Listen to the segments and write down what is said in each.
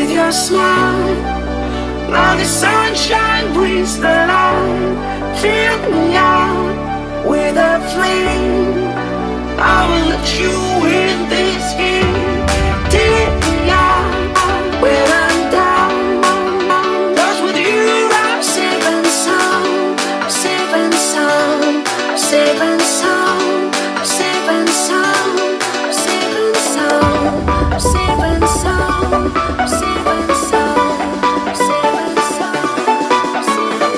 with your smile. Now the sunshine brings the light. Fill me out with a flame. I will let you in this game. Take me out when I'm down. 'Cause with you I'm safe and sound. I'm safe and sound. I'm safe and sound. I'm safe and sound. I'm safe and sound. I'm safe and sound. I'm safe and sound. I'm safe and sound. I'm safe and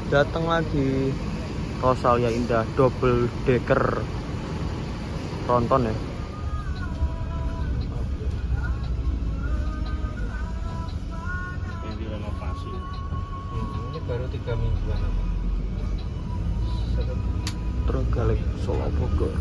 datang lagi Rosalia Indah double decker tronton ya. Ini renovasi. Ini baru 3 mingguan. Trenggalek Solo Bogor.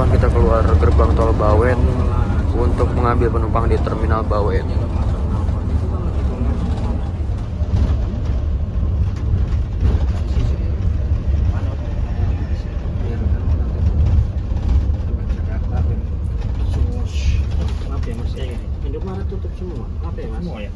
Kita keluar gerbang tol Bawen untuk mengambil penumpang di terminal Bawen. Apa ya Mas? Indomaret tutup semua. Apa ya Mas? Semua ya.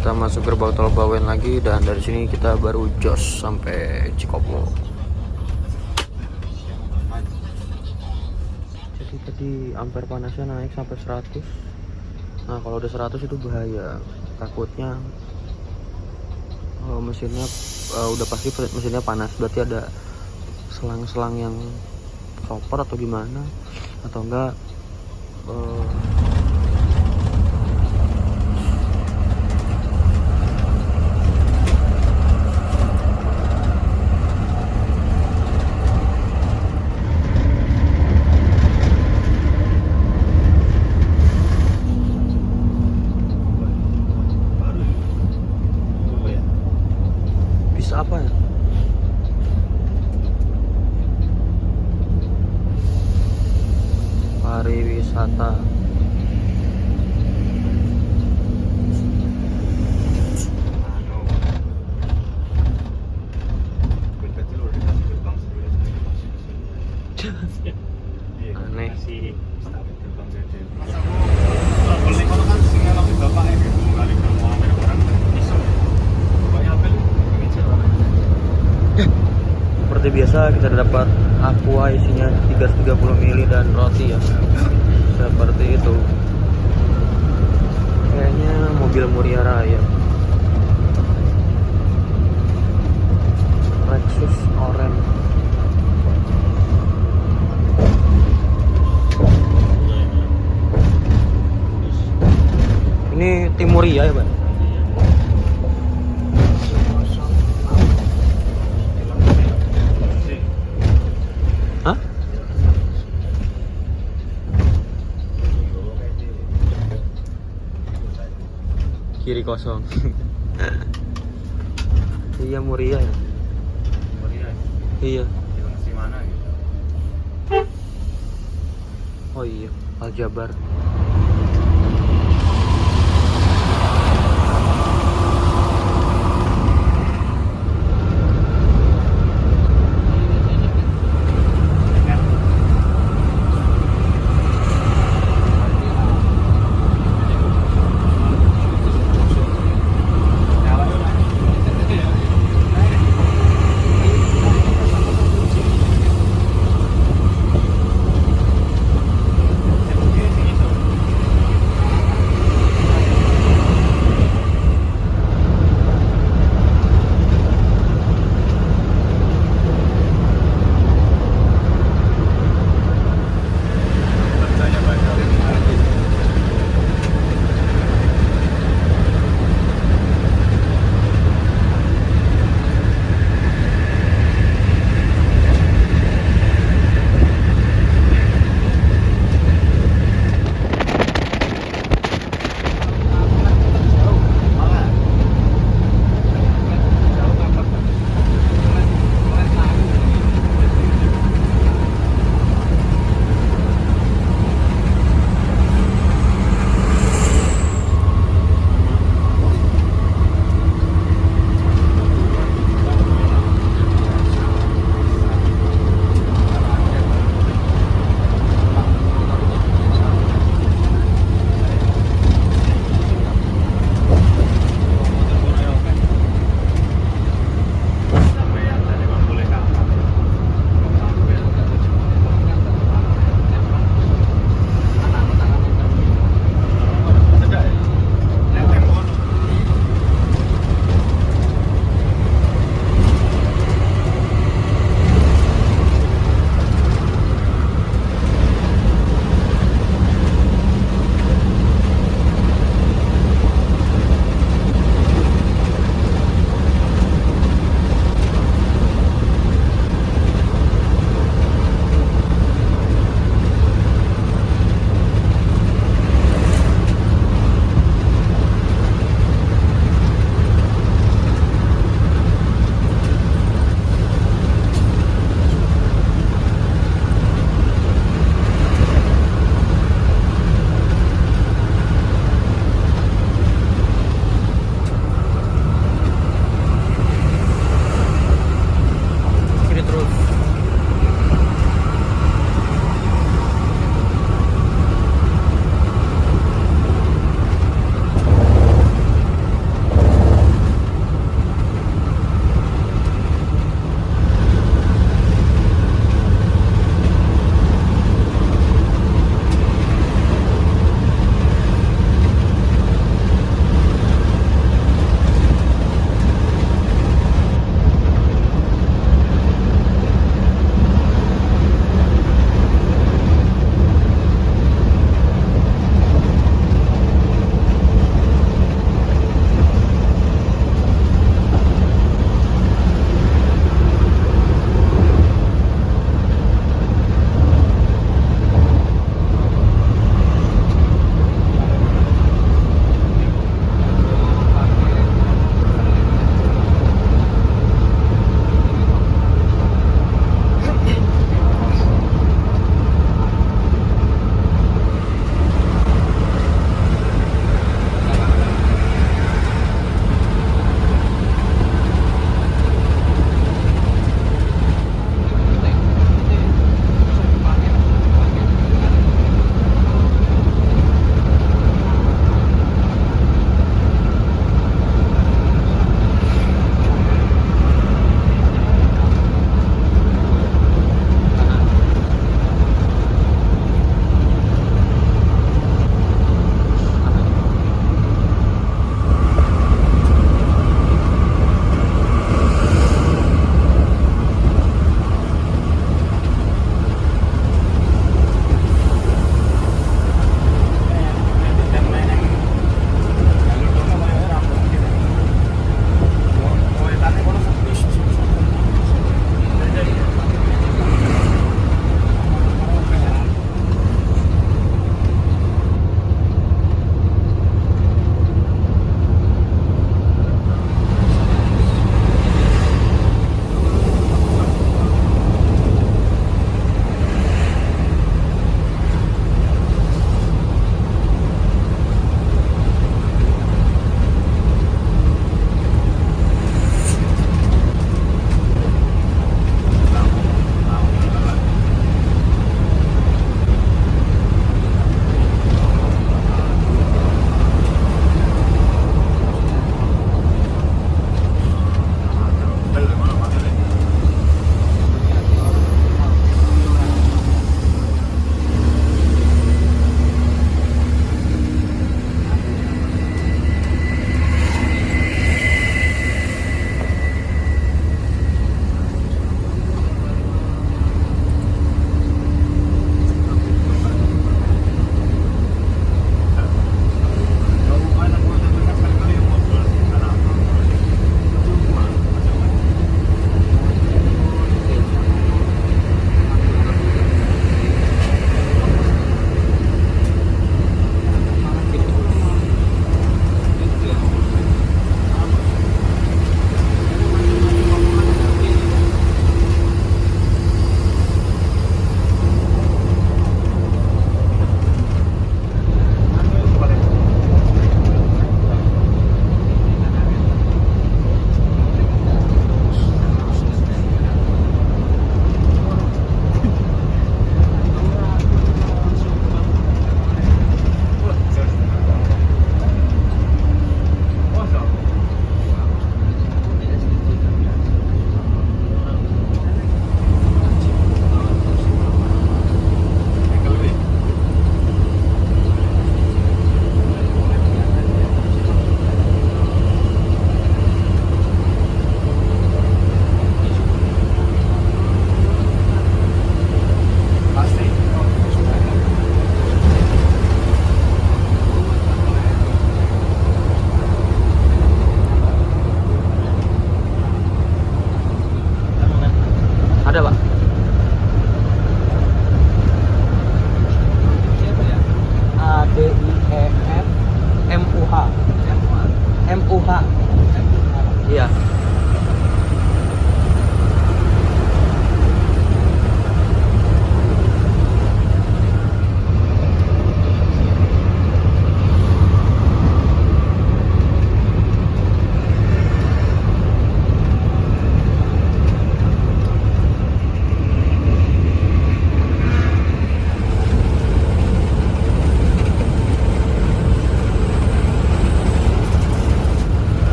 Kita masuk gerbang tol Bawen lagi dan dari sini kita baru jos sampai Cikopo. Jadi tadi ampere panasnya naik sampai 100. Nah, kalau udah 100 itu bahaya. Takutnya mesinnya udah pasti mesinnya panas, berarti ada selang-selang yang copot atau gimana, atau enggak bisa apa ya? Pariwisata. seperti biasa kita dapat aqua isinya 330 ml dan roti ya. Seperti itu. Kayaknya mobil Muria Raya. Lexus Orange. Ini Timuria ya, Pak? Hah? Kiri kosong. Iya Muria ya. Iya. Di mana gitu? Oh iya, Aljabar.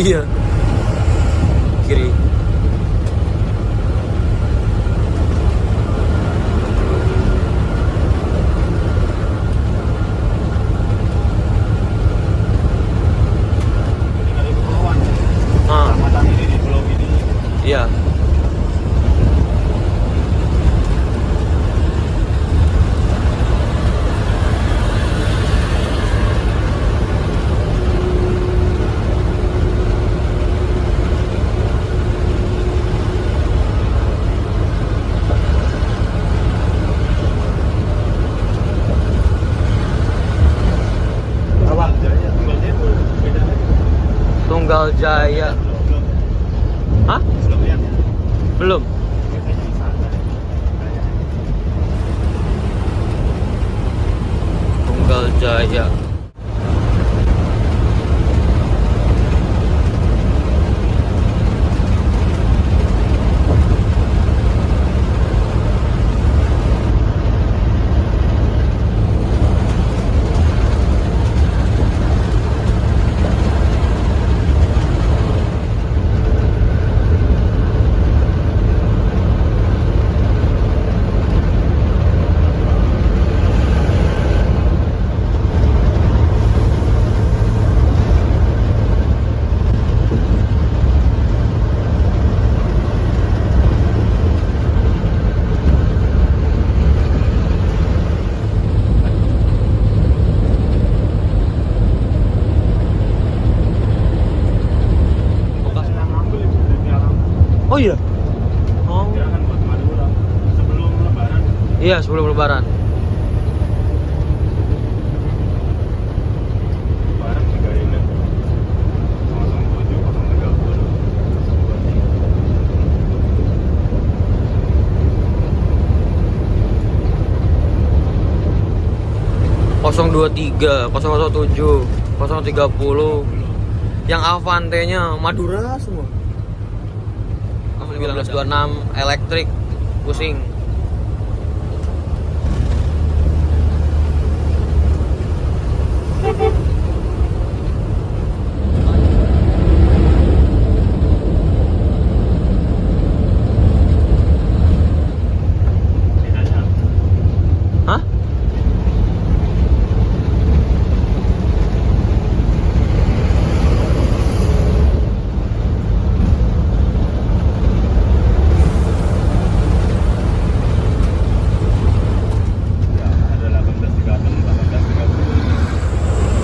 Iya. Kiri. Ah, Kecamatan ini di pulau ini. iya. Apa? Tunggalnya itu beda lagi. Tunggal Jaya. Belum. Hah? Belum lihat ya? Belum. Kayaknya di sana. Tunggal Jaya. Saya ngambil itu dari alam. Oh iya. Oh. Dia kan buat Madura. Sebelum Lebaran. Iya, sebelum Lebaran. Lebaran juga ini. 007, 023, 007, 030. Yang Avante-nya Madura semua. 1926 elektrik pusing. Bedanya Hah? ya, ada 1836, 1830.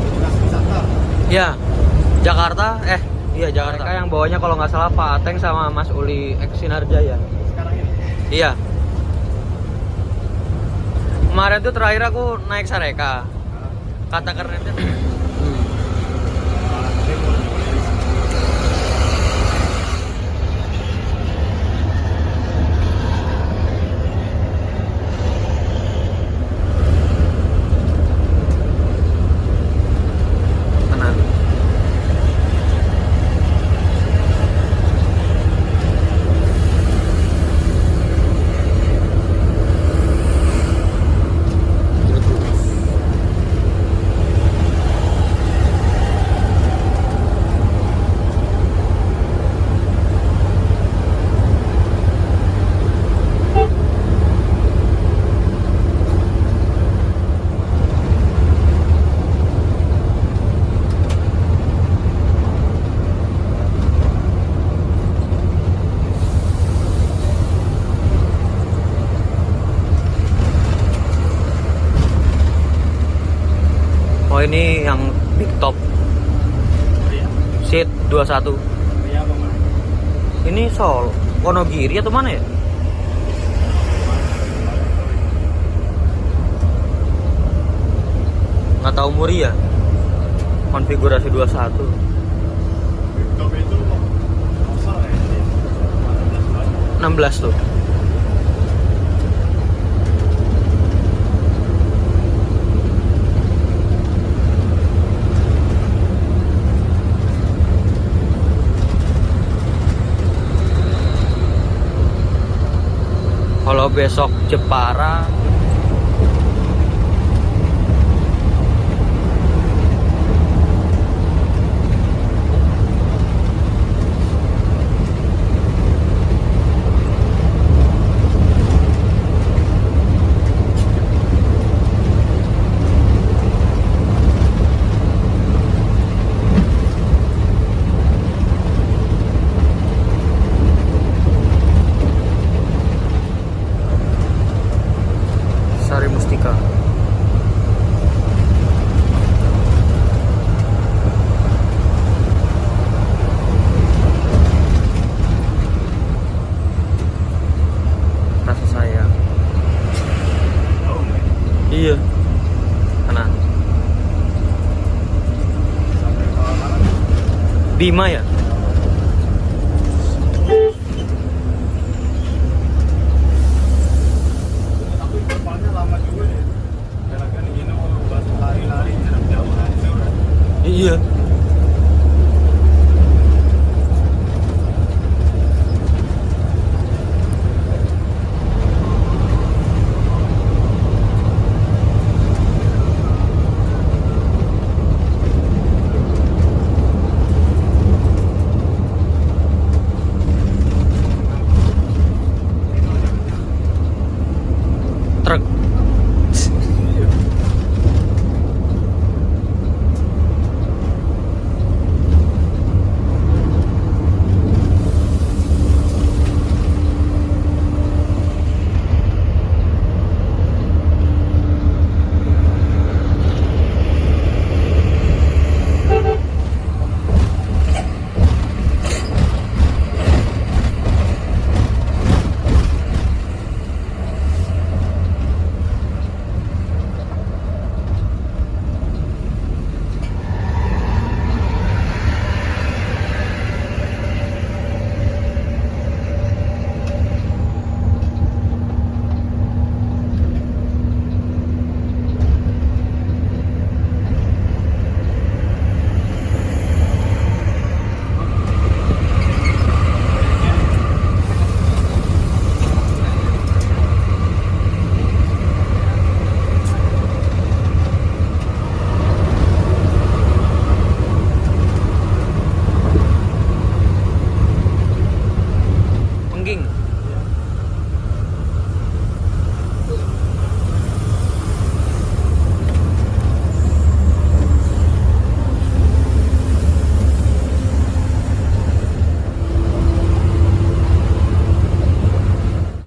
Dinas wisata. Iya. Jakarta, iya Jakarta. Mereka yang bawanya kalau nggak salah Pak Ateng sama Mas Uli X Sinarjaya. Sekarang ini. Iya. Kemarin tuh terakhir aku naik Sareka. Kata kerennya. Tenang. Oh ini yang big top Iya. seat 21. Iya, Bang. Ini Sol, Wonogiri atau mana ya? Nggak tahu Muri ya. Konfigurasi 21. Top itu kosong ya. 16 tuh. besok Jepara. Sari Mustika. Rasa sayang. Iya. Mana? Bima ya? Tapi depannya lama juga nih. Gara-gara ini udah lari-lari jarak jauh aja udah. Iya.